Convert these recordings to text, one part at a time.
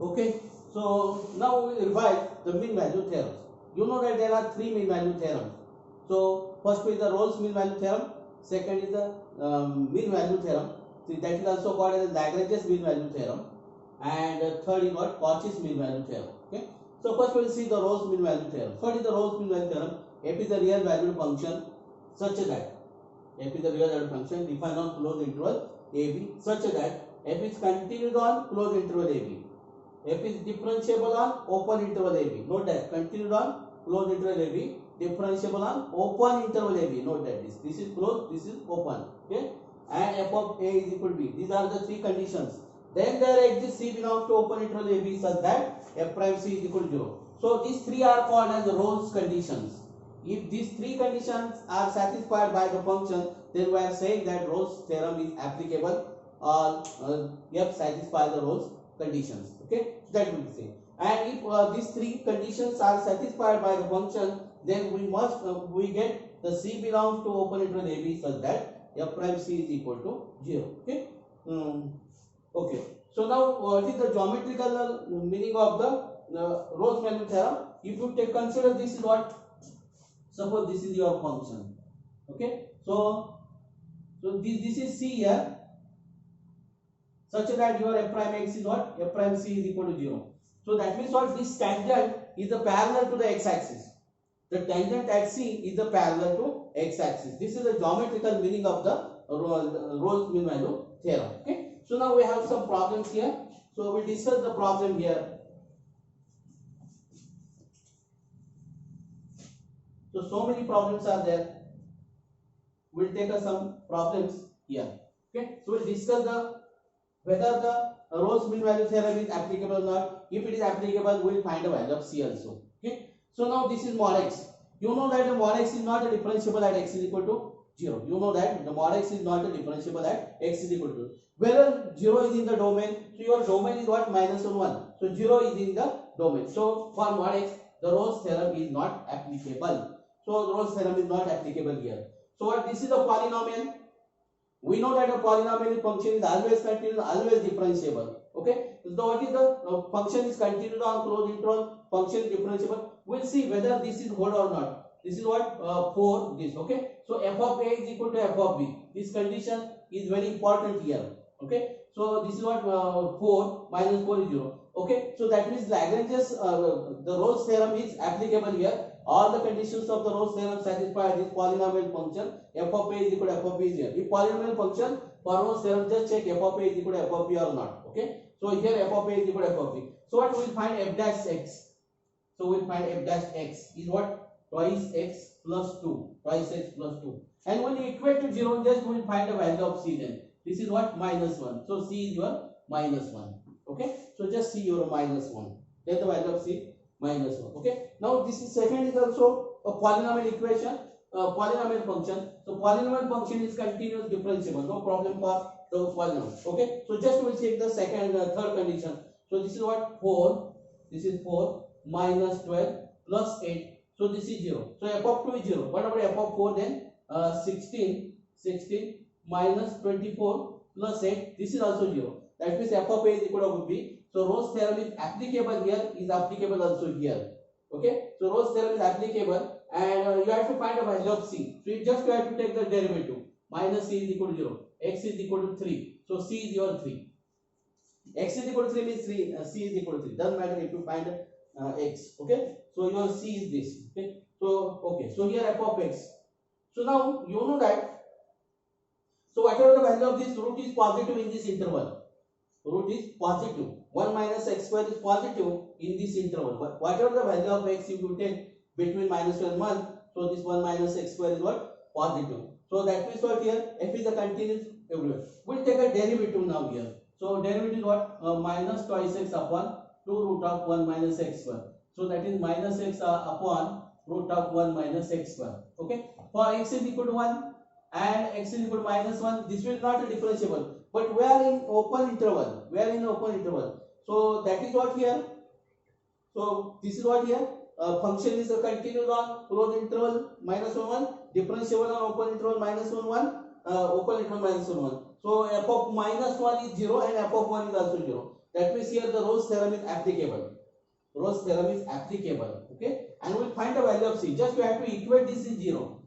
Okay, so now we will revise the mean value theorems. You know that there are three mean value theorems. So first is the Rolle's mean value theorem, second is the mean value theorem, that is also called as the Lagrange's mean value theorem, and third is what Cauchy's mean value theorem. Okay, so first we will see the Rolle's mean value theorem. What is the Rolle's mean value theorem? F is the real valued function such that f is the real valued function defined on closed interval ab such that f is continued on closed interval ab. F is differentiable on open interval AB. Note that continued on closed interval AB, differentiable on open interval AB. Note that this is closed, this is open. Okay, and f of a is equal to b. These are the three conditions. Then there exists C belongs to open interval AB such that f prime C is equal to 0. So these three are called as Rolle's conditions. If these three conditions are satisfied by the function, then we are saying that Rolle's theorem is applicable or f satisfies the Rolle's conditions. Okay, that will be same. And if these three conditions are satisfied by the function, then we must we get the C belongs to open interval AB such that f prime C is equal to 0. Okay. Okay. So now what is the geometrical meaning of the Rolle's value theorem? If you consider this is what, suppose this is your function. Okay. So this is C here, such that your f prime x is what? F prime C is equal to 0. So that means what? This tangent is the parallel to the x-axis. The tangent at C is the parallel to x-axis. This is the geometrical meaning of the Rolle's mean value theorem. Okay. So now we have some problems here. So we discuss the problem here. So many problems are there. We'll take some problems here. Okay. So we'll discuss whether the Rolle's mean value theorem is applicable or not. If it is applicable, we will find the value of C also. Okay. So now this is mod x. You know that the mod x is not a differentiable at x is equal to 0. You know that the mod x is not a differentiable at x is equal to 0. Whether 0 is in the domain, so your domain is what? Minus 1. So 0 is in the domain. So for mod x, the Rolle's theorem is not applicable. So the Rolle's theorem is not applicable here. So what? This is a polynomial. We know that a polynomial function is always continuous, always differentiable. Okay. So what is the function is continued on closed interval, function is differentiable. We'll see whether this is whole or not. This is what 4 this. Okay. So f of a is equal to f of b. This condition is very important here. Okay. So this is what 4 minus 4 is 0. Okay. So that means Lagrange's the Rolle's theorem is applicable here. All the conditions of the Rolle's theorem satisfy this polynomial function f of a is equal to f of b is here. If polynomial function for Rolle's theorem, just check f of a is equal to f of b or not. Okay. So here f of a is equal to f of b. So what we will find f dash x. So we will find f dash x is what? Twice x plus 2. Twice x plus 2. And when you equate to 0, just we will find the value of C then. This is what? Minus 1. So C is your minus 1. Okay. So just see your minus 1. Get the value of C minus 1. Okay. Now this is second is also a polynomial equation, polynomial function. So polynomial function is continuous differentiable. No problem for the polynomial. Okay. So just we will check the second third condition. So this is what? 4. This is 4 minus 12 plus 8. So this is 0. So f of 2 is 0. What about f of 4 then? 16 minus 24 plus 8. This is also 0. That means f of a is equal to b. So Rolle's theorem is applicable here, is applicable also here. Okay. So Rolle's theorem is applicable, and you have to find a value of C. So you just have to take the derivative. Minus C is equal to 0. X is equal to 3. So C is your 3. X is equal to 3 means 3. C is equal to 3. Doesn't matter if you find x. Okay. So your C is this. Okay. So okay. So here f of x. So now you know that. So whatever the value of this root is positive in this interval. Root is positive. 1 minus x square is positive in this interval. But whatever the value of x you take between minus 1 and 1. So this 1 minus x square is what? Positive. So that means what here? F is a continuous everywhere. We'll take a derivative now here. So derivative is what? Minus twice x upon 2 root of 1 minus x square. So that is minus x upon root of 1 minus x square. Okay. For x is equal to 1 and x is equal to minus 1, this will not be differentiable. But we are in open interval. We are in open interval. So that is what here. So this is what here. Function is a continuous on closed interval minus 1 1. Differentiable on open interval minus 1 1. Open interval minus 1 1. So f of minus 1 is 0 and f of 1 is also 0. That means here the Rolle's theorem is applicable. Rolle's theorem is applicable. Okay, and we'll find the value of c. Just we have to equate this is 0.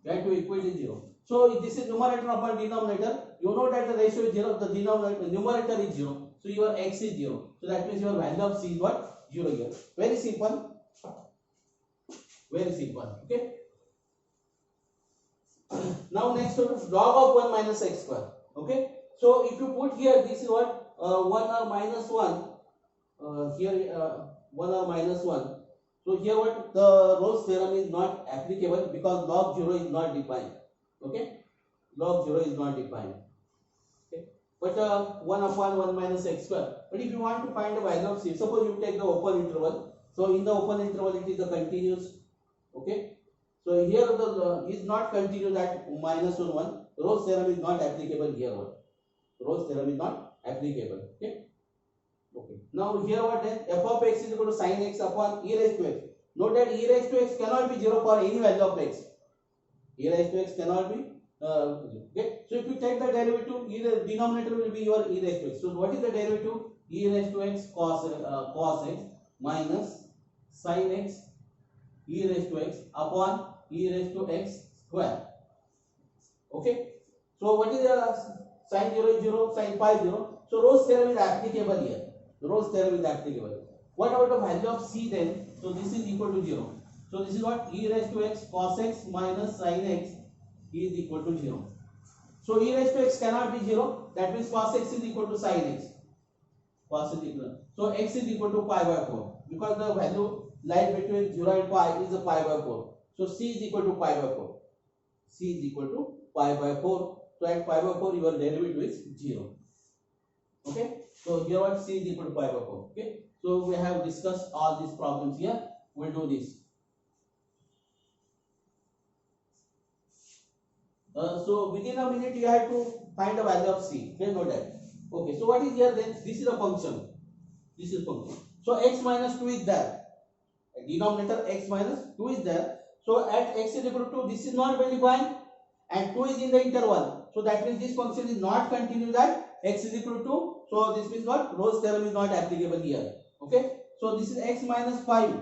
We have to equate it 0. So if this is numerator upon denominator, you know that the ratio is 0. The denominator numerator is 0. So your x is 0. So that means your value of c is what? 0 here. Very simple. Very simple. Okay. Now next one is log of 1 minus x square. Okay. So if you put here, this is what 1 or minus 1. Here 1 or minus 1. So here what the Rolle's theorem is not applicable because log 0 is not defined. Okay. Log 0 is not defined. Okay. But 1 upon 1 minus x square. But if you want to find the value of c, suppose you take the open interval. So in the open interval it is the continuous. Okay. So here the is not continuous at minus 1. Rolle's theorem is not applicable here. Rolle's theorem is not applicable. Okay. Okay. Now here what then? F of x is equal to sin x upon e raised to x. Note that e raised to x cannot be 0 for any value of x. E raised to x cannot be okay. So if you take the derivative, the denominator will be your e raised to x. So what is the derivative? E raised to x cos x minus sin x e raised to x upon e raised to x square. Okay. So what is the sin 0 is 0, sin pi 0. So Rolle's theorem is applicable here. Rolle's theorem is applicable. What about the value of c then? So this is equal to 0. So this is what? E raised to x cos x minus sin x is equal to 0. So e raised to x cannot be 0. That means cos x is equal to sin x. Cos is equal. So x is equal to pi by 4. Because the value lies between 0 and pi is a pi by 4. So c is equal to pi by 4. C is equal to pi by 4. So at pi by 4 your derivative is 0. Okay. So here what? C is equal to pi by 4. Okay. So we have discussed all these problems here. We'll do this. So within a minute you have to find the value of c. Okay, note that. Okay. So what is here then? This is a function. This is function. So x minus 2 is there. Denominator x minus 2 is there. So at x is equal to 2, this is not well defined, and 2 is in the interval. So that means this function is not continuous at x is equal to 2. So this means what? Rolle's theorem is not applicable here. Okay. So this is x minus 5.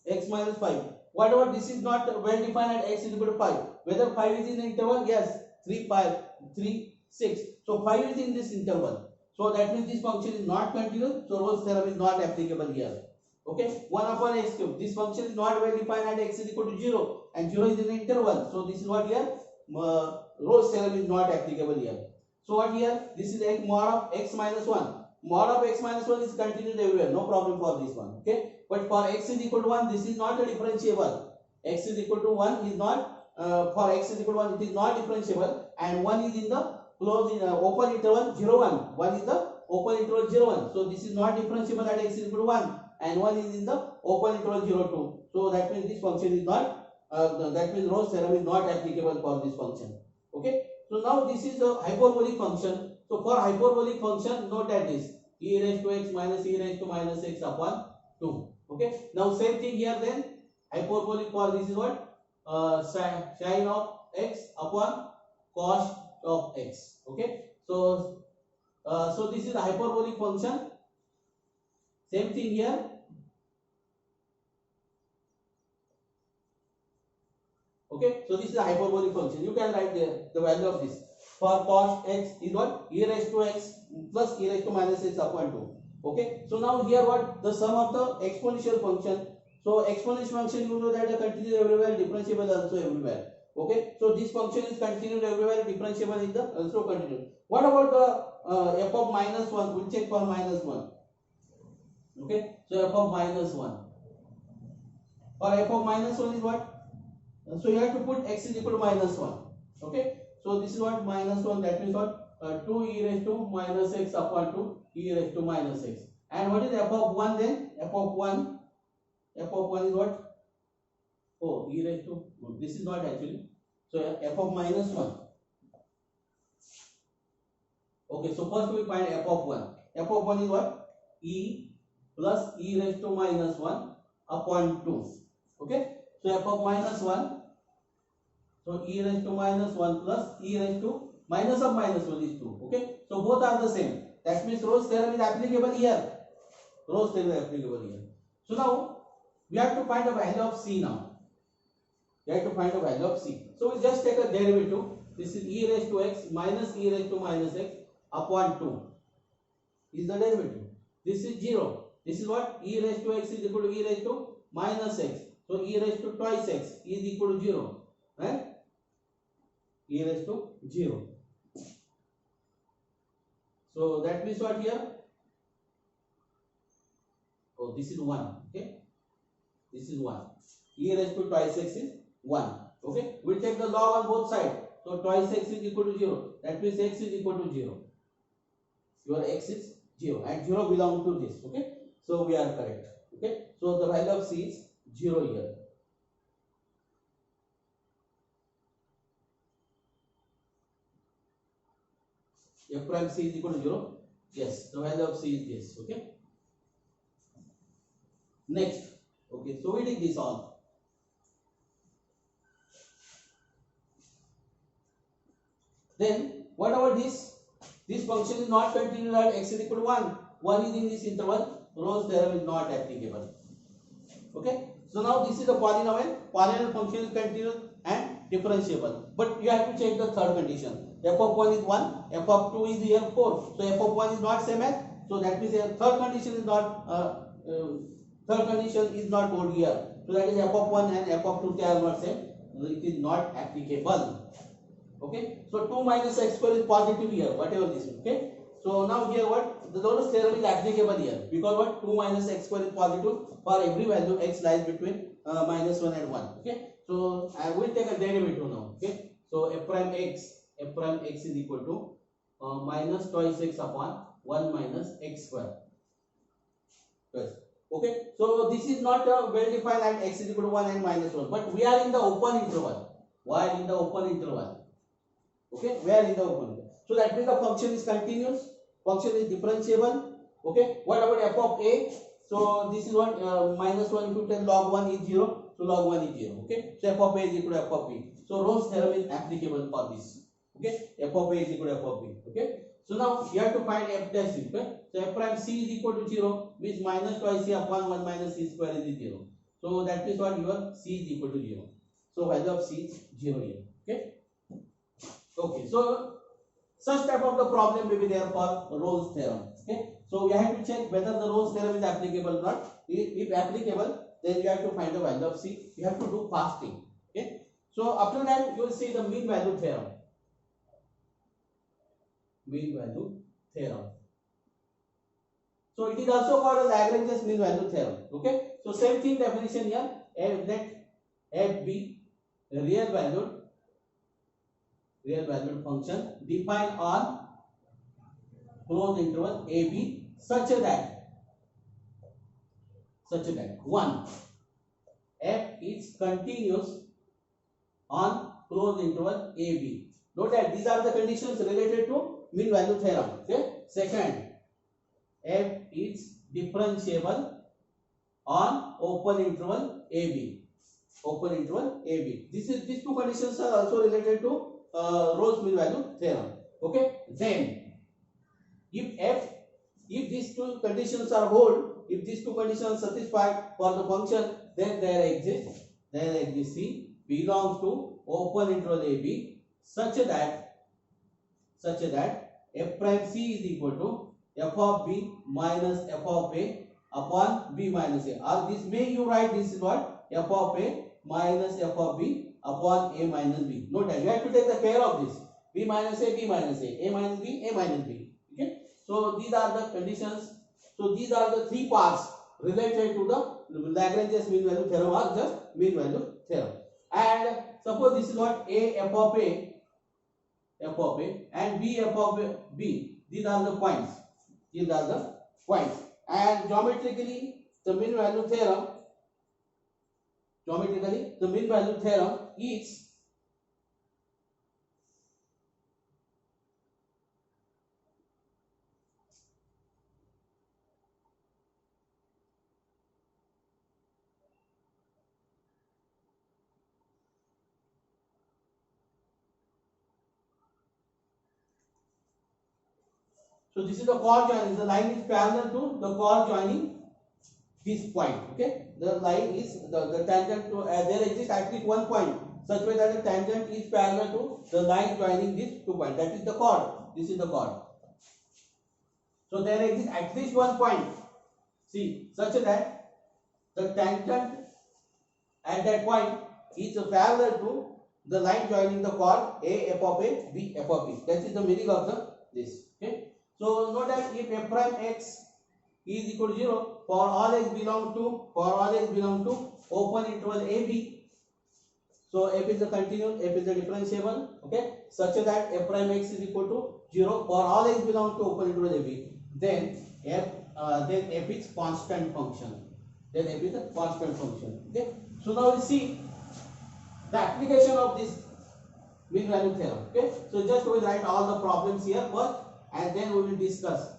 X minus 5. Whatever this is not well defined at x is equal to 5. Whether 5 is in the interval? Yes. 3, 5, 3, 6. So 5 is in this interval. So that means this function is not continuous. So Rolle's theorem is not applicable here. Okay. 1 upon x cube. This function is not well defined at x is equal to 0. And 0 is in the interval. So this is what here? Rolle's theorem is not applicable here. So what here? This is x mod of x minus 1. Mod of x minus 1 is continuous everywhere. No problem for this one. Okay. But for x is equal to 1, this is not a differentiable. X is equal to 1 is not, for x is equal to 1, it is not differentiable. And 1 is in the closed open interval 0, 1. 1 is the open interval 0, 1. So this is not differentiable at x is equal to 1. And 1 is in the open interval 0, 2. So that means this function is not, that means Rolle's theorem is not applicable for this function. Okay. So now this is the hyperbolic function. So for hyperbolic function, note that this e raised to x minus e raised to minus x upon 2. Okay. Now same thing here then. Hyperbolic for this is what? Sin of x upon cos of x. Okay. So so this is the hyperbolic function. Same thing here. Okay, so this is a hyperbolic function. You can write the value of this. For cos x is what? E raised to x plus e raised to minus x upon 2. Okay, so now here what? The sum of the exponential function. So exponential function, you know that the continuous everywhere, differentiable also everywhere. Okay, so this function is continuous everywhere, differentiable is the also continuous. What about the f of minus 1? We'll check for minus 1. Okay, so f of minus 1. For f of minus 1 is what? So you have to put x is equal to minus 1. Okay. So this is what? Minus 1. That means what? 2 e raised to minus x upon 2 e raised to minus x. And what is f of 1 then? F of 1. F of 1 is what? Oh, e raised to. This is not actually. So f of minus 1. Okay. So first we find f of 1. F of 1 is what? E plus e raised to minus 1 upon 2. Okay. So f of minus 1. So e raised to minus 1 plus e raised to minus of minus 1 is 2. Okay, so both are the same. That means Rolle's theorem is applicable here. Rolle's theorem is applicable here. So now we have to find the value of c now. We have to find the value of c. So we just take a derivative. This is e raised to x minus e raised to minus x upon 2 is the derivative. This is 0. This is what? E raised to x is equal to e raised to minus x. So e raised to twice x is equal to 0. Right? E raised to 0. So that means what here? Oh, this is 1. Okay. This is 1. E raised to twice x is 1. Okay. We'll take the log on both sides. So twice x is equal to 0. That means x is equal to 0. Your x is 0 and 0 belongs to this. Okay. So we are correct. Okay. So the value of c is 0 here. F prime c is equal to 0. Yes, the value of c is this. Okay. Next. Okay. So we did this all. Then what about this? This function is not continuous at x is equal to 1. 1 is in this interval. Rolle's theorem is not applicable. Okay. So now this is a polynomial. Polynomial function is continuous and differentiable. But you have to check the third condition. F of 1 is 1. F of 2 is here 4. So f of 1 is not same as. So that means third condition is not hold here. So that is f of 1 and f of 2 they are not same. It is not applicable. Okay, so 2 minus x square is positive here, whatever this is. Okay, so now here what? The Rolle's theorem is applicable here because what? 2 minus x square is positive for every value x lies between minus 1 and 1. Okay, so I will take a derivative now. Okay, so f prime x is equal to minus twice x upon 1 minus x square. Yes. Okay, so this is not well defined at x is equal to 1 and minus 1, but we are in the open interval. Why in the open interval? Okay, we are in the open interval. So that means the function is continuous, function is differentiable. Okay, what about f of a? So this is what minus 1 into 10 log 1 is 0. So log 1 is 0. Okay, so f of a is equal to f of b. So Rolle's theorem is applicable for this. Okay, f of a is equal to f of b. Okay, so now you have to find f dash. Okay, so f prime c is equal to 0 means minus twice c upon 1 minus c square is 0. So that means what? Your c is equal to 0. So value of c is 0 here. Okay. Okay, so such type of the problem may be there for Rolle's theorem. Okay, so we have to check whether the Rolle's theorem is applicable or not. If applicable, then you have to find the value of c. You have to do fasting. Okay, so after that you will see the mean value theorem. Mean value theorem. So it is also called as Lagrange's mean value theorem. Okay, so same thing definition here. Let f be real valued function defined on closed interval a b such that 1 f is continuous on closed interval a b. Note that these are the conditions related to mean value theorem. Okay, second, f is differentiable on open interval a b. These two conditions are also related to Rolle's mean value theorem. Okay, then if these two conditions are hold, if these two conditions satisfied for the function, then there exists c belongs to open interval a b such that f prime c is equal to f of b minus f of a upon b minus a, or this may you write this is what? F of a minus f of b upon a minus b. Note that you have to take the care of this. B minus a minus a minus b, a minus b. Okay. So these are the conditions. So these are the three parts related to the Lagrange's mean value theorem or just mean value theorem. And suppose this is what? A f of a and b f of b. These are the points. And geometrically the mean value theorem is So this is the chord joining. The line is parallel to the chord joining this point. Okay, the line is the tangent to there exists at least one point such way that the tangent is parallel to the line joining these two points. That is the chord. This is the chord. So there exists at least one point. See, such that the tangent at that point is parallel to the line joining the chord A f of A, B f of B. That is the meaning of this. Okay. So note that if f prime x is equal to 0 for all x belong to open interval a b. So f is a continuous, f is a differentiable. Okay, such that f prime x is equal to 0 for all x belong to open interval a b. Then f is constant function. Then f is a constant function. Okay. So now we see the application of this mean value theorem. Okay. So just we will write all the problems here first, and then we will discuss.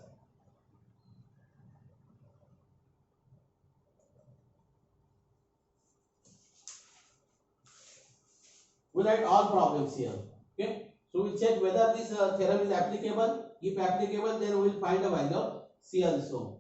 We write all problems here. Okay. So we check whether this theorem is applicable. If applicable, then we will find a value of C also.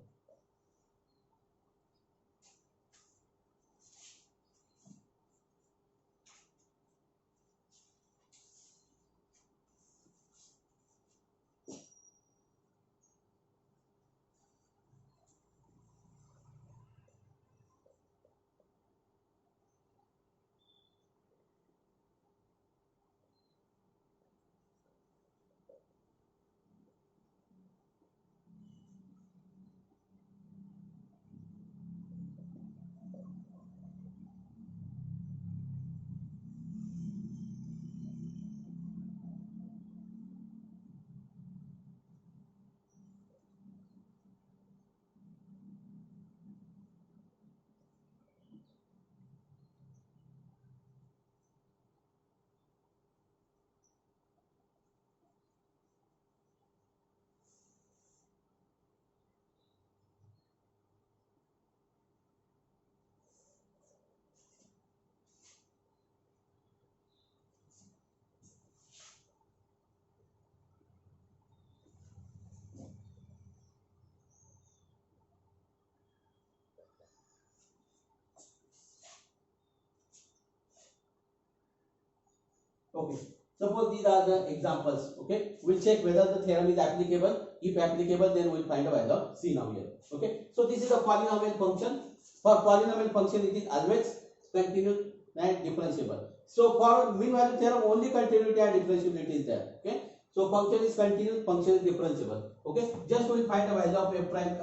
Okay. Suppose these are the examples. Okay. We'll check whether the theorem is applicable. If applicable, then we'll find a value of C now here. Okay. So this is a polynomial function. For polynomial function, it is always continuous and differentiable. So for mean value theorem, only continuity and differentiability is there. Okay. So function is continuous, function is differentiable. Okay. Just we'll find a value of f prime.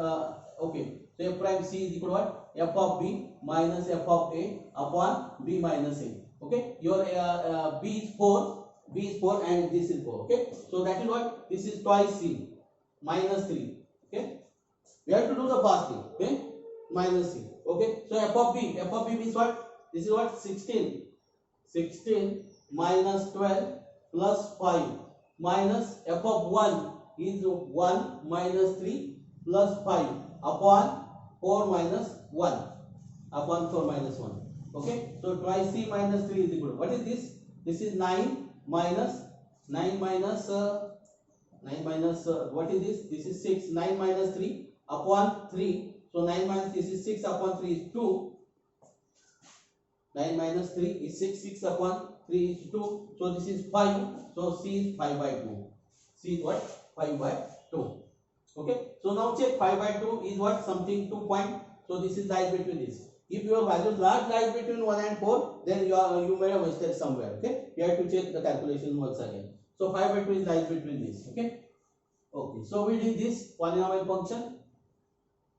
Okay. So f prime C is equal to what? F of B minus f of A upon B minus A. Okay, your b is 4 and this is 4. Okay, so that is what, this is twice C minus 3. Okay, we have to do the first thing. Okay, minus C. Okay, so f of b means what? This is what? 16 minus 12 plus 5 minus f of 1 is 1 minus 3 plus 5 upon 4 minus 1 upon 4 minus 1. Okay, so twice C minus 3 is equal to, what is this? This is 9 minus what is this? This is 6. 9 minus 3 upon 3. So 9 minus this is 6 upon 3 is 2. 9 minus 3 is 6. 6 upon 3 is 2. So this is 5. So C is 5 by 2. C is what? 5 by 2. Okay, so now check 5 by 2 is what? Something 2 point. So this is lies between this. If your values large lies between 1 and 4, then you may have wasted somewhere. Okay, you have to check the calculation once again. So 5 by 2 is lies between this. Okay, okay. So we did this polynomial function.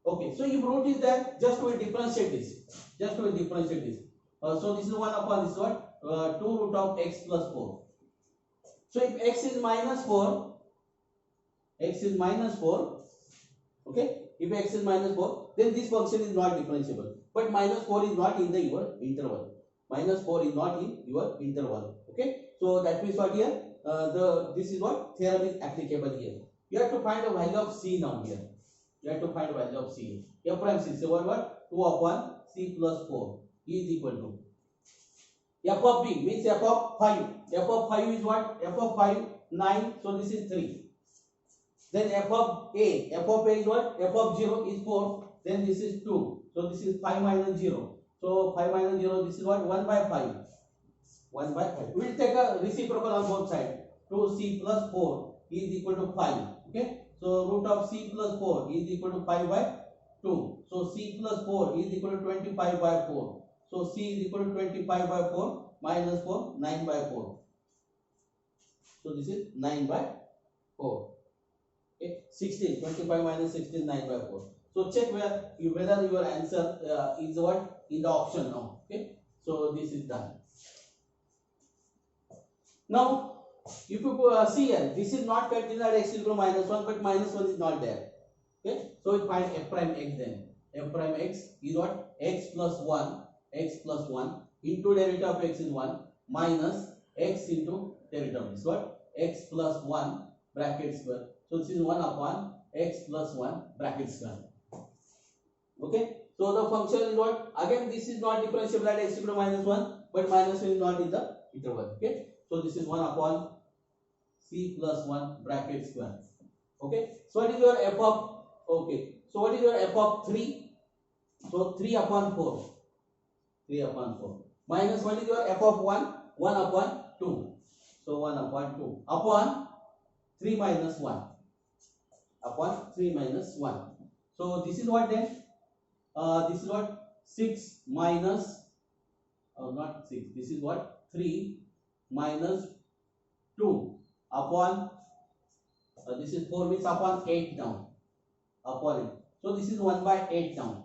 Okay, so if root is there, just we differentiate this. So this is 1 upon this what? 2 root of x plus 4. So if x is minus 4, okay. If x is minus 4, then this function is not differentiable. But minus 4 is not in your interval. Okay. So that means what here? This is what theorem is applicable here. You have to find a value of C now here. F prime C. So what? 2 upon C plus 4 is equal to f of B means f of 5. F of 5 is what? F of 5 9. So this is 3. Then f of a is what? F of 0 is 4. Then this is 2. So this is 5 minus 0. So 5 minus 0, this is what? 1 by 5. 1 by 5. We will take a reciprocal on both sides. 2c plus 4 is equal to 5. Okay. So root of c plus 4 is equal to 5 by 2. So c plus 4 is equal to 25 by 4. So c is equal to 25 by 4 minus 4, 9 by 4. So this is 9 by 4. Okay. 16. 25 minus 16, 9 by 4. So check whether your answer is what? In the option now. Okay. So this is done. Now, if you see here, this is not continued at x equal to minus 1, but minus 1 is not there. Okay, so we find f prime x then. F prime x is what? X plus 1 into derivative of x is 1 minus x into derivative of x. What? X plus 1 bracket square. So this is 1 upon x plus 1 bracket square. Okay, so the function is what? Again, this is not differentiable at x equal to minus 1, but minus 1 is not in the interval. Okay. So this is 1 upon c plus 1 bracket square. Okay. So what is your f of? Okay. So what is your f of 3? So 3 upon 4. 3 upon 4. Minus what is your f of 1? 1 upon 2. So 1 upon 2. Upon 3 minus 1. Upon 3 minus 1. So this is what then? This is what? 6 minus, not 6. This is what? 3 minus 2 upon this is 4 means upon 8 down, upon it. So this is 1 by 8 down,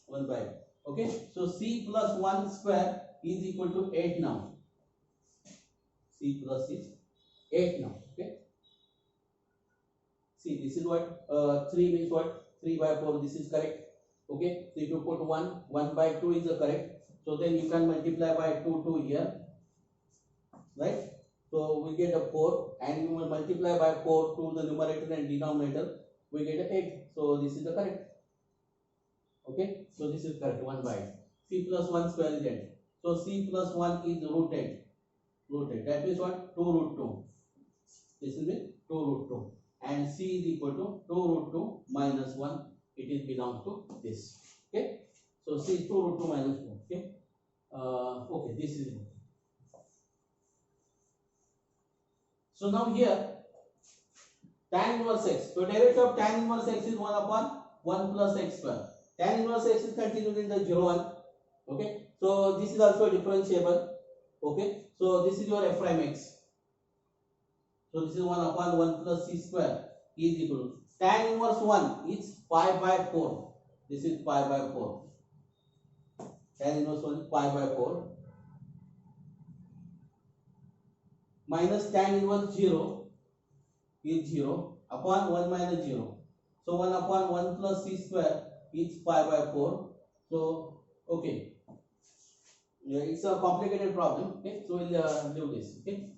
1 by 8. Okay, so c plus 1 square is equal to 8 now. C plus is 8 now. Okay, see this is what 3 means what? 3 by 4, this is correct. Okay, so if you put 1 by 2 is the correct. So then you can multiply by 2 here, right? So we get a 4 and you will multiply by 4 to the numerator and denominator, we get a 8. So this is the correct. Okay, so this is correct, 1 by 8. C plus 1 square is 8. So c plus 1 is root 8. Root 8. That means what? 2 root 2. This is it, 2 root 2. And c is equal to 2 root 2 minus 1. It is belongs to this. Okay. So c is 2 root 2 minus 2. Okay. Okay, this is it. So now here, tan inverse x. So derivative of tan inverse x is 1 upon 1 plus x square. Tan inverse x is continued in the 0 1. Okay. So this is also differentiable. Okay. So this is your f prime x. So this is 1 upon 1 plus c square is equal to tan inverse 1 is 5 by 4. This is 5 by 4. Tan inverse 1 is 5 by 4. Minus tan inverse 0 is 0 upon 1 minus 0. So 1 upon 1 plus c square is 5 by 4. So, okay. Yeah, it's a complicated problem. Okay. So we'll do this. Okay.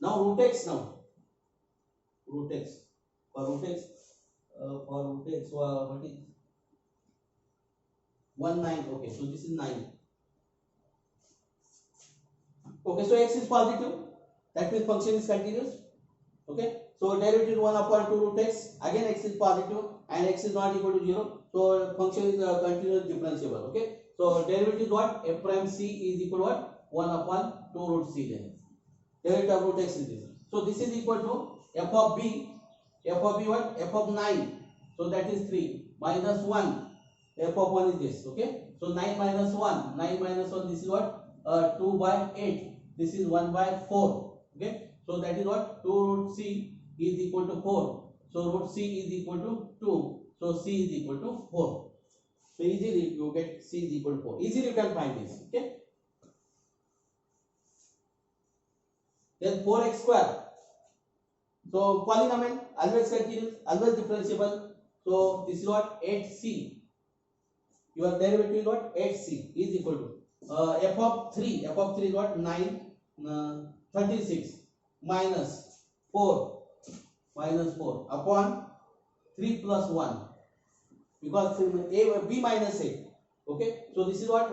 Now root x now. Root x. For root x, what is 1 9. Okay. So this is 9. Okay, so x is positive, that means function is continuous. Okay, so derivative 1 upon 2 root x, again x is positive and x is not equal to 0, so function is continuous differentiable. Okay, so derivative is what? F prime c is equal to what? 1 upon 2 root c then. Derivative of root x is this. So this is equal to f of b what? F of 9, so that is 3 minus 1, f of 1 is this. Okay, so 9 minus 1, this is what? 2 by 8. This is 1 by 4. Okay, so that is what? 2 root c is equal to 4. So root c is equal to 2. So c is equal to 4. So easily you get c is equal to 4. Easily you can find this. Okay. Then 4x square. So polynomial always continuous, always differentiable. So this is what? 8c. Your derivative is what? 8c is equal to f of 3 is what? 9 36 minus 4 upon 3 plus 1, because b minus a. Okay, so this is what?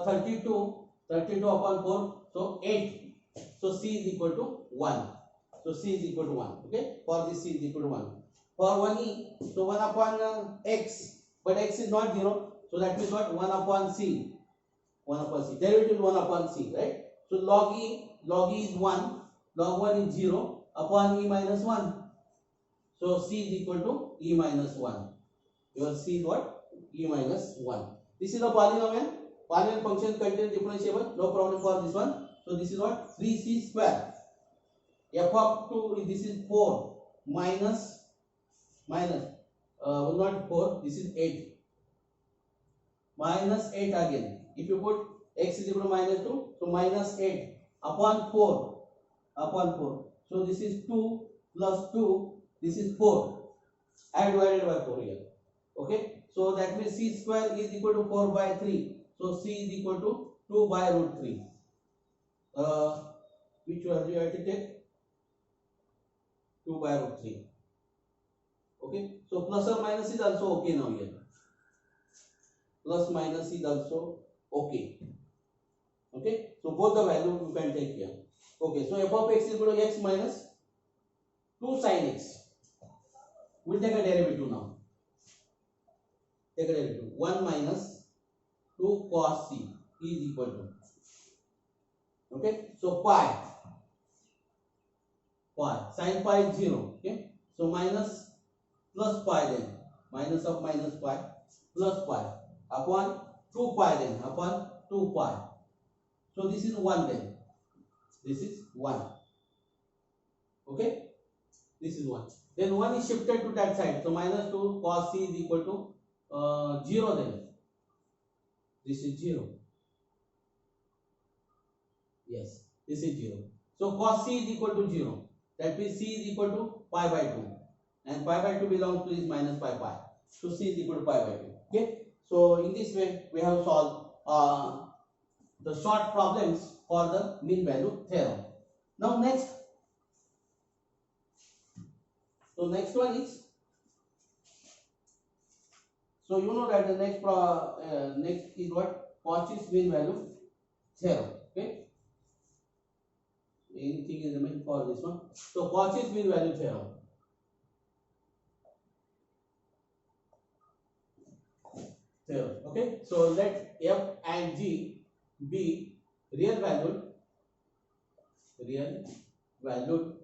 32 upon 4, so 8. So c is equal to 1. So c is equal to 1. Okay, for this c is equal to 1. For 1e, so 1 upon x, but x is not 0, so that means what? 1 upon c. 1 upon c. Derivative 1 upon c, right? So log e is 1, log 1 is 0 upon e minus 1. So c is equal to e minus 1. Your c is what? E minus 1. This is a polynomial. Polynomial function contains differentiable. No problem for this one. So this is what? 3c square. F of 2, this is 4 minus not 4, this is 8. Minus 8 again. If you put x is equal to minus 2, so minus 8 upon 4. So this is 2 plus 2, this is 4. I divided by 4 here. Okay, so that means c square is equal to 4 by 3. So c is equal to 2 by root 3. Which value I have to take? 2 by root 3. Okay, so plus or minus is also okay now here. Plus minus is also okay. Okay, so both the value you can take here. Okay, so f of x is equal to x minus 2 sin x. We'll take a derivative now. Take a derivative. 1 minus 2 cos c is equal to. Okay, so pi. Sin pi is 0. Okay, so minus plus pi then. Minus of minus pi plus pi upon 2 pi then. Upon 2 pi. So this is 1 then. This is 1. Okay, this is 1. Then 1 is shifted to that side. So minus 2 cos c is equal to 0 then. This is 0. Yes, this is 0. So cos c is equal to 0. That means c is equal to pi by 2. And pi by 2 belongs to is minus pi. So c is equal to pi by 2. Okay. So in this way we have solved the short problems for the mean value theorem. Now next. So next one is. So you know that the next is what? Cauchy's mean value theorem. Okay. Anything is remaining for this one. So Cauchy's mean value theorem. Okay. So let f and g be real valued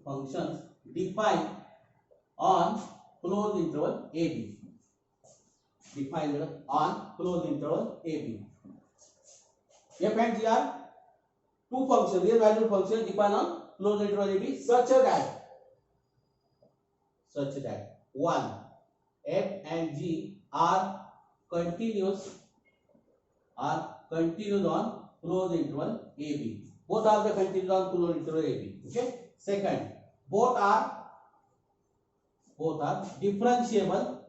functions defined on closed interval AB. Defined on closed interval AB. F and g are two functions, real valued functions defined on closed interval AB such that 1. F and g are continuous on closed interval AB. Both are the continuous on closed interval AB. Okay. Second, both are differentiable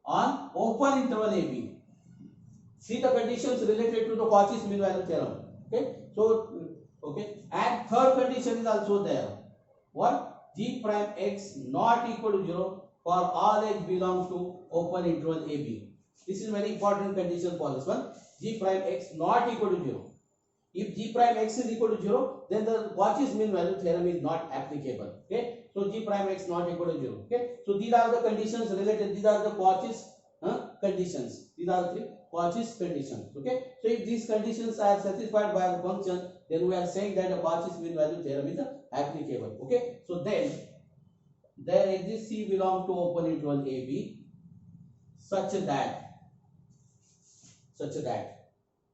on open interval AB. See the conditions related to the Cauchy's mean value theorem. Okay. So okay, and third condition is also there. What? G prime x not equal to 0 for all x belongs to open interval AB. This is very important condition for this one. G prime x not equal to 0. If G prime x is equal to 0, then the Cauchy's mean value theorem is not applicable. Okay, so G prime x not equal to 0. Okay, so these are the conditions related. These are the Cauchy's conditions. These are the three Cauchy's conditions. Okay, so if these conditions are satisfied by the function, then we are saying that the Cauchy's mean value theorem is applicable. Okay, so then there exists C belongs to open interval AB such that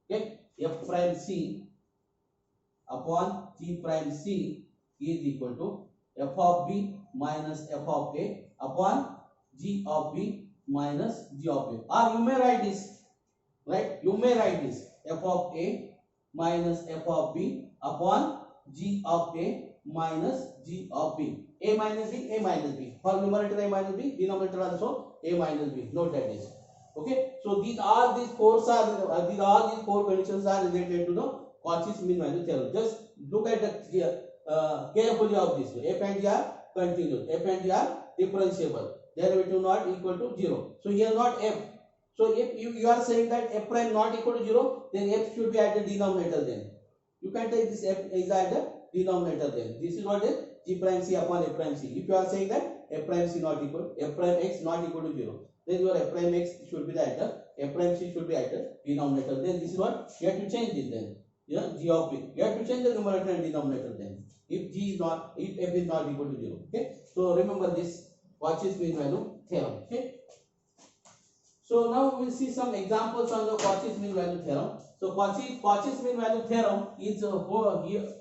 okay, f prime c upon g prime c is equal to f of b minus f of a upon g of b minus g of a. Or you may write this, right? You may write this f of a minus f of b upon g of a minus g of b. A minus b. For numerator a minus b, denominator also a minus b. Note that this. Okay, so these four conditions are related to the Cauchy's mean value theorem. Just look at the carefully of this. F and g are continuous. F and g are differentiable. Derivative not equal to 0. So here not f. So if you are saying that f prime not equal to 0, then f should be at the denominator then. You can take this f is at the denominator then. This is what is g prime c upon f prime c. If you are saying that f prime c not equal, f prime x not equal to 0, then your f prime x should be the at the, f prime c should be at the denominator. Then this is what you have to change it then. Yeah, g of p. You have to change the numerator and denominator then. If g is not, if f is not equal to 0. Okay. So remember this Cauchy's mean value theorem. Okay. So now we will see some examples on the Cauchy's mean value theorem. So Cauchy's mean value theorem is over here.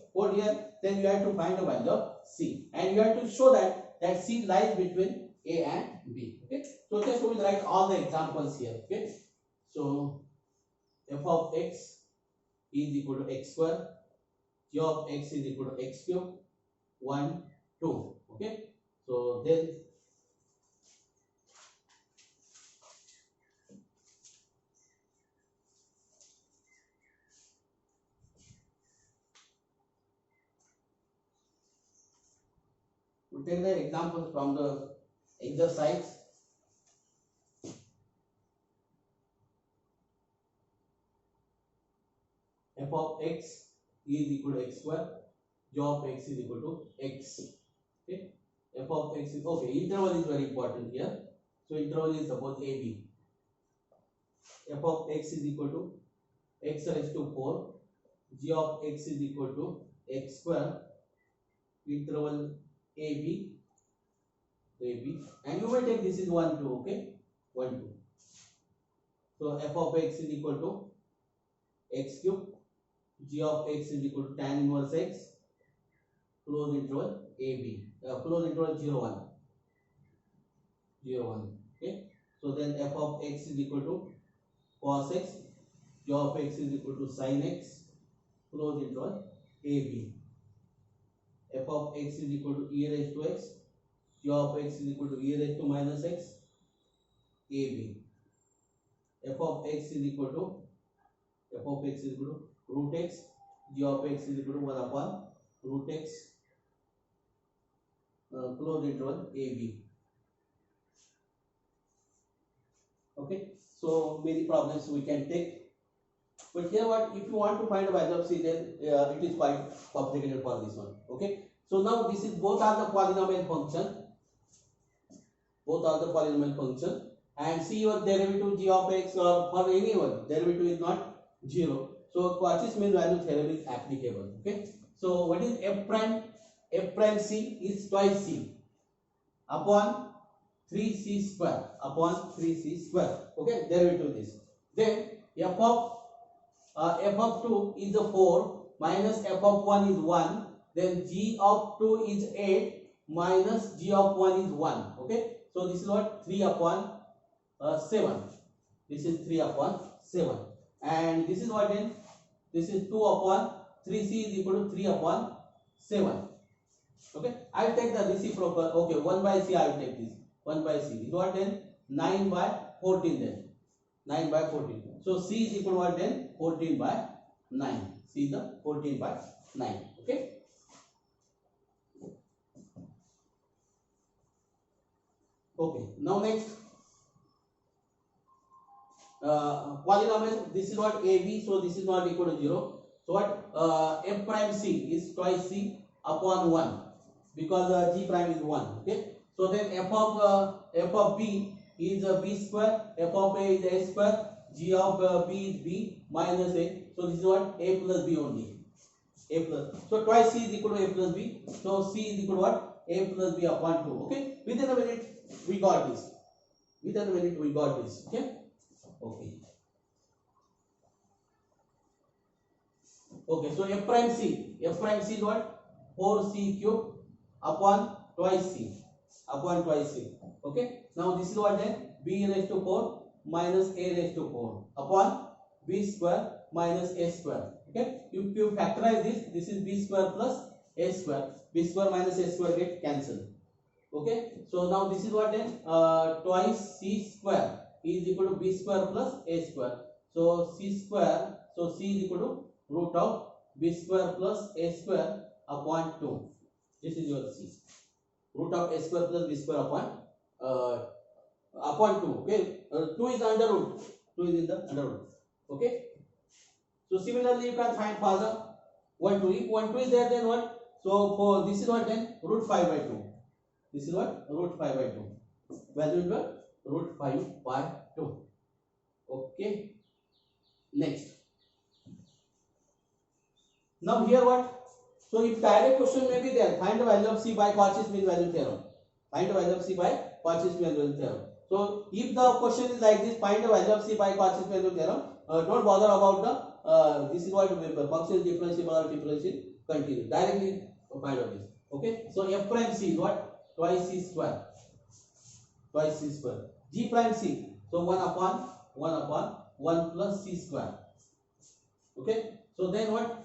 Then you have to find the value of c, and you have to show that c lies between a and b. Okay. So just we will write all the examples here. Okay. So f of x is equal to x square, g of x is equal to x cube, 1, 2. Okay. So then we take the example from the exercise. F of x is equal to x square, g of x is equal to x. Okay. F of x is, okay, interval is very important here. So interval is suppose AB. F of x is equal to x raised to 4, g of x is equal to x square, interval AB, and you may take this is 1, 2, okay, 1, 2. So f of x is equal to x cube, g of x is equal to tan inverse x, close interval AB, close interval 0, 1, 0, 1, okay. So then f of x is equal to cos x, g of x is equal to sin x, close interval AB. F of x is equal to e raised to x, g of x is equal to e raised to minus x, AB. F of x is equal to root x, g of x is equal to 1 upon root x, close interval AB. Okay, so many problems we can take. But here what, if you want to find the value of c, then it is quite complicated for this one. Okay. So now this is, both are the polynomial function, and see your derivative g of x, or for anyone derivative is not 0. So Cauchy's mean value theorem is applicable. Okay. So what is f prime? F prime c is twice c upon 3c square upon 3c square. Okay, derivative this. Then f of 2 is a 4 minus f of 1 is 1. Then g of 2 is 8 minus g of 1 is 1. Okay, so this is what 3 upon 7. This is 3 upon 7, and this is what, then this is 2 upon 3c is equal to 3 upon 7. Okay, I will take the reciprocal. Okay, 1 by c I will take this. 1 by c is what, then 9 by 14, then 9 by 14. So c is equal to what, then 14 by 9. C is the 14 by 9. Okay. Okay. Now next, polynomial. This is what AB. So this is not equal to 0. So what, f prime c is twice c upon 1, because g prime is 1. Okay. So then f of b is b square, f of a is a square, g of b is b minus a. So this is what, a plus b only, a plus. So twice c is equal to a plus b. So c is equal to what, a plus b upon 2. Okay, within a minute we got this. Okay. Okay. Okay. So f prime c is what, 4c cube upon twice c. Okay. Now this is what, then b raised to 4 minus a raised to 4 upon b square minus a square. Okay. If you factorize this is b square plus a square. B square minus a square get cancelled. Okay. So now this is what, then twice c square is equal to b square plus a square. So c square. So c is equal to root of b square plus a square upon 2. This is your c. Root of a square plus b square upon 2. Okay. 2 is under root. 2 is in the under root. Okay. So similarly you can find for the 1 2. If 1 2 is there, then what, So for this is what then root 5 by 2. This is what root 5 by 2. Value is what root 5 by 2. Okay. Next. Now here what? So if direct question may be there, find the value of c by Cauchy's mean value theorem. Find the value of c by Cauchy's mean value theorem. So if the question is like this, find the value of c by Cauchy's mean value theorem. Don't bother about the this is what function is differentiable or differential continuous. Directly find out this. Okay. So f prime c is what? Twice c square. Twice c square. G prime c. So 1 upon 1 plus c square. Okay. So then what?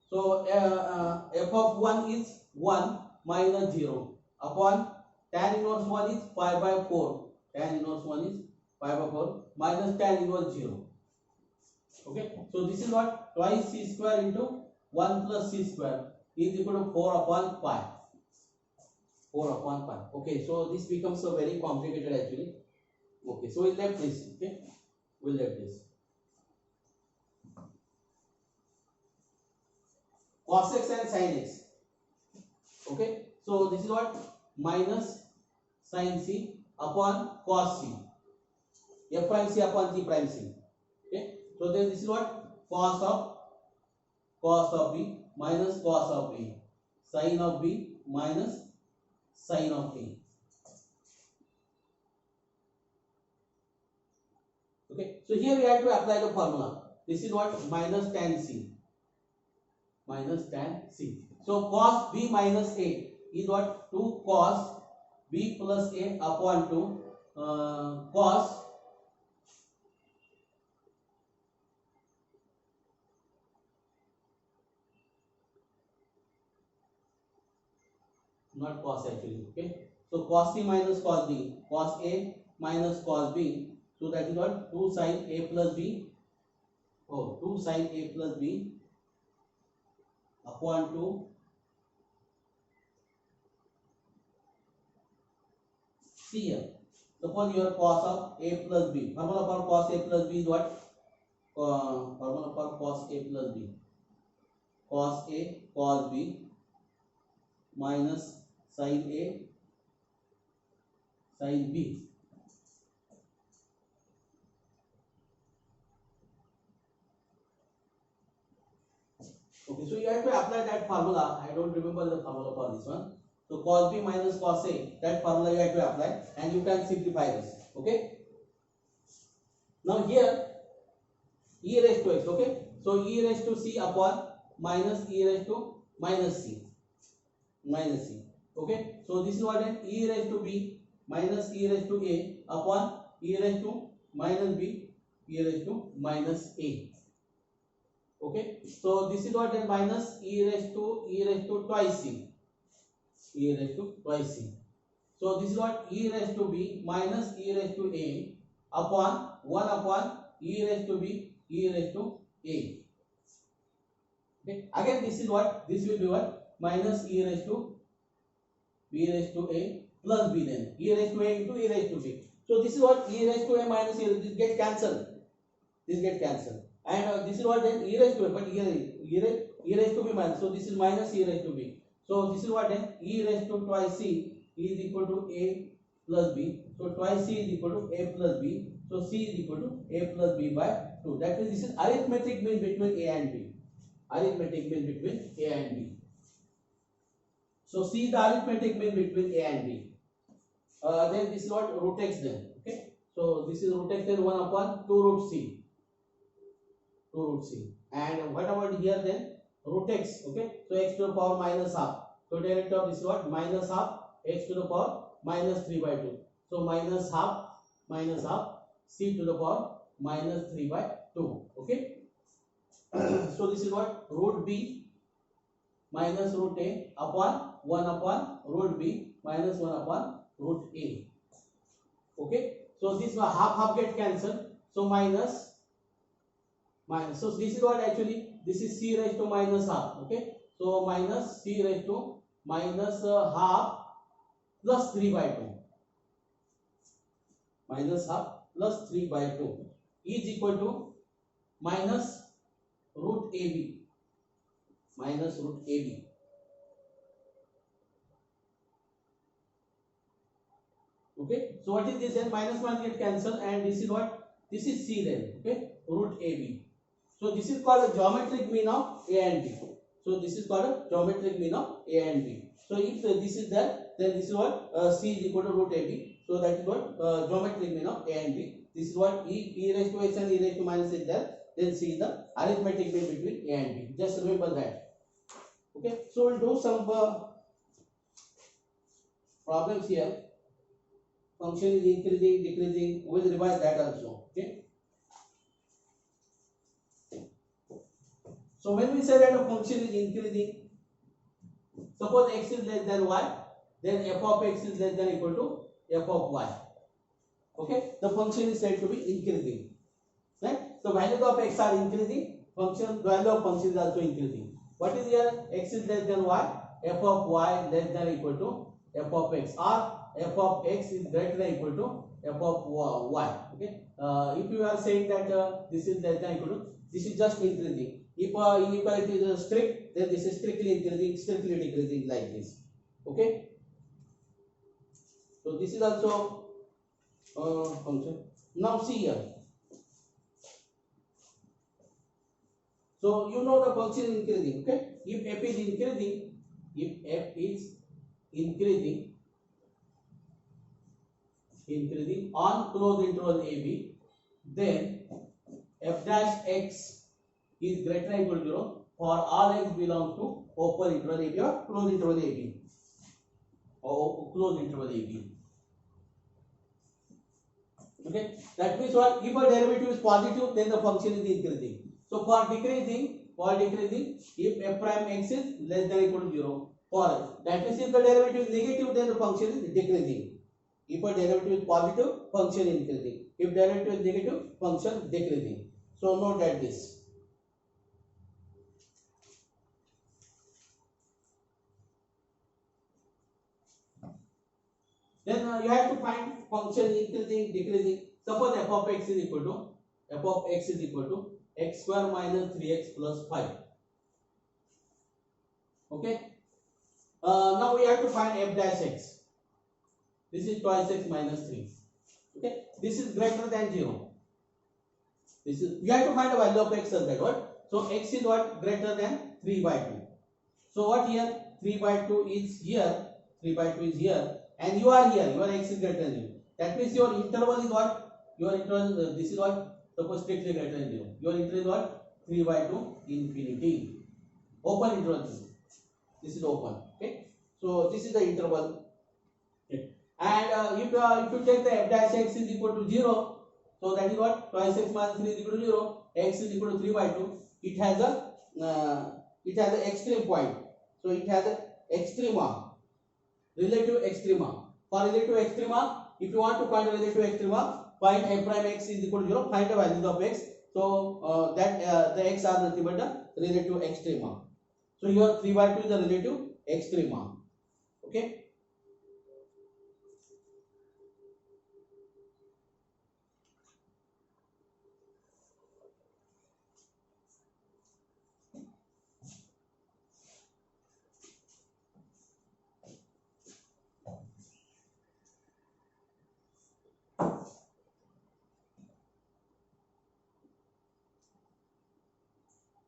So f of 1 is 1 minus 0 upon tan inverse 1 is 5 by 4. Tan inverse 1 is 5 by 4 minus tan inverse 0. Okay. So this is what? Twice c square into 1 plus c square is equal to 4 upon pi. 4 upon pi. Okay. So this becomes so very complicated actually. Okay. So we'll left this. Okay. We'll left this. Cos x and sin x. Okay. So this is what? Minus sin c upon cos c. F prime c upon g prime c. Okay. So then this is what? Cos of b minus cos of a. Sin of b minus sin of a. Okay. So here we have to apply the formula. This is what? Minus tan c. Minus tan c. So cos b minus a is what? 2 cos b plus a upon 2 cos not cos actually. Okay. So cos c minus cos b, cos a minus cos b. So that is what? 2 sin a plus b. Oh, 2 sin a plus b upon 2 c here. Suppose your cos of a plus b. Formula for cos a plus b is what? Formula for cos a plus b. Cos a cos b minus sin a sin b. Okay, so you have to apply that formula. I don't remember the formula for this one. So cos b minus cos a, that formula you have to apply and you can simplify this. Okay. Now here e raised to x. Okay. So e raised to c upon minus e raised to minus c. Minus c. Okay. So this is what then e raised to b minus e raised to a upon e raised to minus b e raised to minus a. Okay. So this is what then minus e raised to twice c. E raised to twice c. So this is what? E raised to b minus e raised to a upon 1 upon e raised to b e raised to a. Okay. Again this is what? This will be what? Minus e raised to b raised to a plus b then. E raised to a into e raised to b. So this is what? E raised to a minus e raised to, this get cancelled. This get cancelled. And this is what then? E raised to a, but e raised to b minus. So this is minus e raised to b. So this is what then? E raised to twice c is equal to a plus b. So twice c is equal to a plus b. So c is equal to a plus b by 2. That means this is arithmetic mean between a and b. Arithmetic mean between a and b. So c is the arithmetic mean between a and b. Then this is what? Root x then. Okay. So this is root x then 1 upon 2 root c. 2 root c. And what about here then? Root x. Okay. So x to the power minus half. So direct of this is what? Minus half x to the power minus 3 by 2. So minus half c to the power minus 3 by 2. Okay. So this is what? Root b minus root a upon 1 upon root b minus 1 upon root a. Okay. So this half get cancelled. So minus. So this is what actually? This is c raised to minus half. Okay. So minus c raised to minus half plus 3 by 2. Minus half plus 3 by 2 is equal to minus root ab. minus root AB. Okay, so what is this then? Minus minus get cancelled, and this is what? This is C then. Okay, root AB. So this is called a geometric mean of A and B. So this is called a geometric mean of A and B. So if this is there, then this is what? C is equal to root AB. So that is what? Geometric mean of A and B. This is what? E raised to x and e raised to minus is there. Then C is the arithmetic mean between A and B. Just remember that. Okay, so we'll do some problems here. Function is increasing, decreasing. We'll revise that also. Okay. So when we say that a function is increasing, suppose x is less than y, then f of x is less than or equal to f of y. Okay, the function is said to be increasing. Right? So values of x are increasing, value of function is also increasing. What is here? X is less than y, f of y less than or equal to f of x, or f of x is greater than or equal to f of y. Okay. If you are saying that this is less than or equal to, this is just increasing. If inequality is strict, then this is strictly increasing, strictly decreasing, like this. Okay. So this is also function. Now see here. So you know the function is increasing. Okay. If f is increasing on closed interval AB, then f dash x is greater than or equal to 0 for all x belong to open interval AB or closed interval AB. Okay, that means what? If a derivative is positive, then the function is increasing. So for decreasing, if f prime x is less than or equal to 0, for that means if the derivative is negative, then the function is decreasing. If a derivative is positive, function increasing. If derivative is negative, function decreasing. So note that this. Then you have to find function increasing, decreasing. Suppose f of x is equal to x square minus 3x plus 5. Okay. Now we have to find f dash x. This is twice x minus 3. Okay. This is greater than 0. You have to find the value of x as that. What? So x is what? Greater than 3 by 2. So what here? 3 by 2 is here. 3 by 2 is here. And you are here. Your x is greater than 0. That means your interval is what? Your interval, this is what? Suppose strictly greater than 0. Your interval is what? 3 by 2 infinity. Open interval. This is open. Okay. So this is the interval. Okay. And if you take the f dash x is equal to 0, so that is what? Twice x minus 3 is equal to 0. X is equal to 3 by 2. It has an extreme point. So it has an extrema, relative extrema. For relative extrema, if you want to find relative extrema, find f prime x is equal to 0. Find the values of x. So the x are nothing but the relative extrema. So your 3 by 2 is the relative extrema. Okay.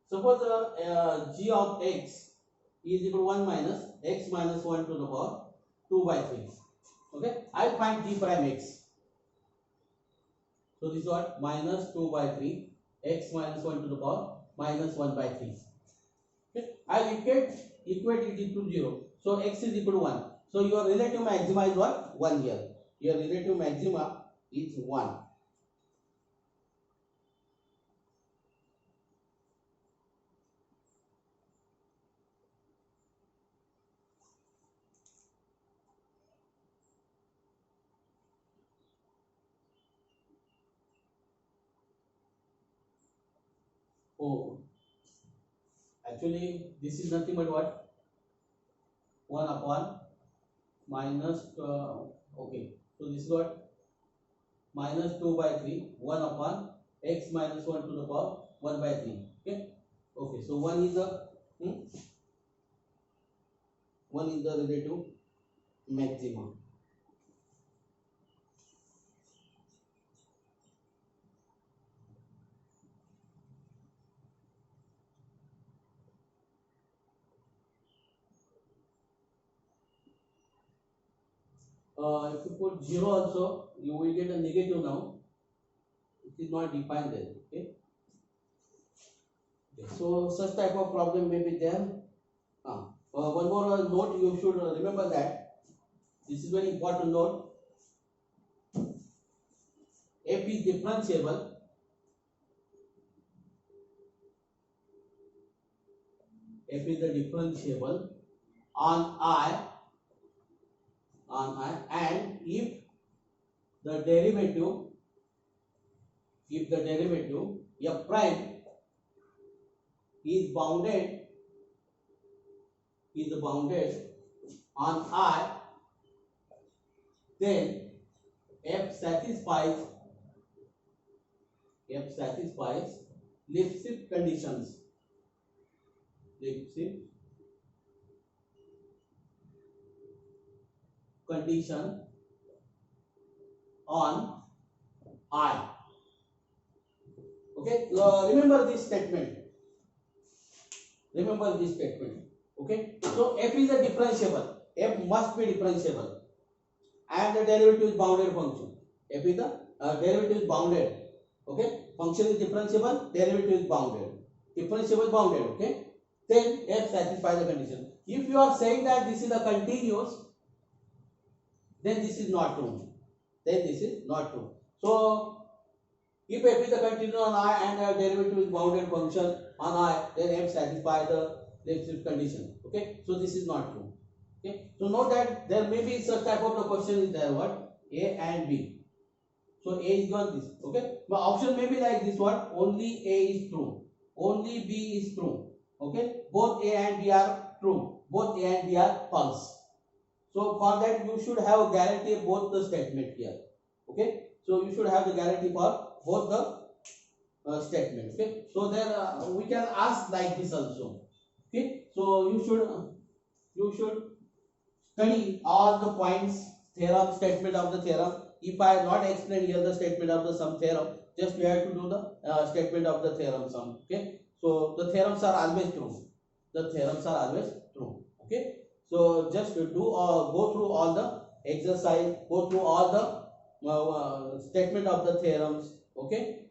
Suppose g of x is equal to 1 minus x minus 1 to the power 2 by 3. Okay, I find g prime x. So this is what? Minus 2 by 3 x minus 1 to the power minus 1 by 3. Okay, I equate it to 0. So x is equal to 1. So your relative maxima is what? 1 here. Your relative maxima is 1. Oh, actually this is nothing but what? 1 upon minus okay, so this is what? Minus 2 by 3 1 upon x minus 1 to the power 1 by 3. Okay, so 1 is a Hmm? One is the relative maximum. If you put 0 also, you will get a negative now. It is not defined there. Okay. So such type of problem may be there. One more note you should remember that this is very important note. F is differentiable. F is the differentiable on I, and if the derivative f prime is bounded on I, then f satisfies Lipschitz conditions. Lipschitz condition on I. Okay, remember this statement. Okay, so f is a differentiable. F must be differentiable, and the derivative is bounded function. F is the derivative is bounded. Okay, function is differentiable, derivative is bounded. Differentiable bounded. Okay, then f satisfies the condition. If you are saying that this is a continuous, then this is not true. So if f is a continuous on I and the derivative is bounded function on I, then f satisfies the Lipschitz condition. Okay, so this is not true. Okay, so note that there may be such type of the question is there, what? A and B. So A is given this. Okay, the option may be like this one: only A is true, only B is true. Okay, both A and B are true, both A and B are false. So for that you should have guarantee both the statement here. Okay, so you should have the guarantee for both the statements. Okay, so then we can ask like this also. Okay, so you should study all the points, theorem, statement of the theorem. If I have not explained here the statement of the sum theorem, just you have to do the statement of the theorem sum. Okay, so the theorems are always true. Okay, so just do go through all the exercise, go through all the statement of the theorems. Okay,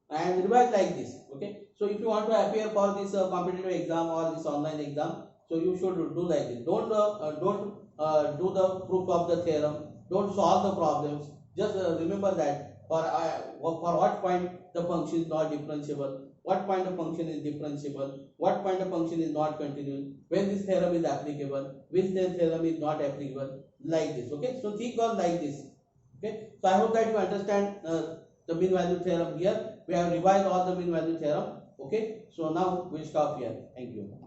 and revise like this. Okay, so if you want to appear for this competitive exam or this online exam, so you should do like this. Don't do the proof of the theorem, don't solve the problems. Just remember that for what point the function is not differentiable, what point the function is differentiable, what point the function is not continuous, when this theorem is applicable, which theorem is not applicable, like this. Okay, so think on like this. Okay, so I hope that you understand the mean value theorem here. We have revised all the mean value theorem. Okay, so now we'll stop here. Thank you.